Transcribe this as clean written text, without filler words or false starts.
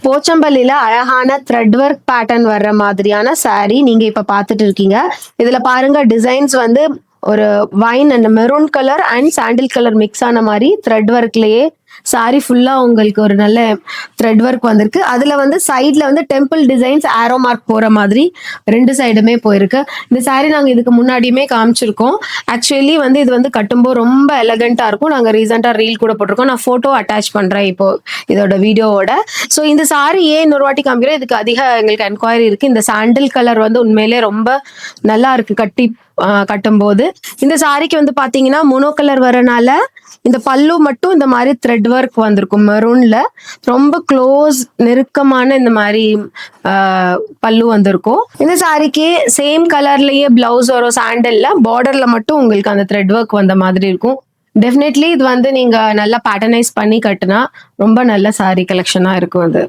போச்சம்பள்ளியில அழகான thread work pattern வர்ற மாதிரியான saree நீங்க இப்ப பார்த்துட்டு இருக்கீங்க. இதுல பாருங்க டிசைன்ஸ் வந்து ஒரு wine and maroon colour and sandal colour mix ஆன மாதிரி த்ரெட் ஒர்க்லயே saree ஃபுல்லா உங்களுக்கு ஒரு நல்ல த்ரெட் ஒர்க் வந்திருக்கு. அதுல வந்து சைட்ல வந்து டெம்பிள் டிசைன்ஸ் ஆரோ மார்க் போற மாதிரி ரெண்டு சைடுமே போயிருக்கு. இந்த saree நாங்க இதுக்கு முன்னாடியுமே காமிச்சிருக்கோம். ஆக்சுவலி வந்து இது வந்து கட்டும்போது ரொம்ப எலகண்டா இருக்கும். நாங்க ரீசெண்டா ரீல் கூட போட்டிருக்கோம். நான் போட்டோ அட்டாச் பண்றேன் இப்போ இதோட வீடியோவோட. ஸோ இந்த saree ஏன் இன்னொரு வாட்டி காமிக்கிறேன், இதுக்கு அதிக எங்களுக்கு என்கொயரி இருக்கு. இந்த சாண்டில் கலர் வந்து உண்மையிலே ரொம்ப நல்லா இருக்கு கட்டும்போது. இந்த சாரிக்கு வந்து பாத்தீங்கன்னா மோனோ கலர் வரனால இந்த பல்லு மட்டும் இந்த மாதிரி த்ரெட் ஒர்க் வந்திருக்கும் மெரூன்ல. ரொம்ப க்ளோஸ் நெருக்கமான இந்த மாதிரி பல்லு வந்திருக்கும். இந்த சாரிக்கு சேம் கலர்லயே பிளவுஸ் வரும் சாண்டல்ல, பார்டர்ல மட்டும் உங்களுக்கு அந்த த்ரெட் ஒர்க் வந்த மாதிரி இருக்கும். டெஃபினெட்லி இது வந்து நீங்க நல்லா பேட்டர்னைஸ் பண்ணி கட்டுனா ரொம்ப நல்ல சாரி கலெக்ஷனா இருக்கும் அது.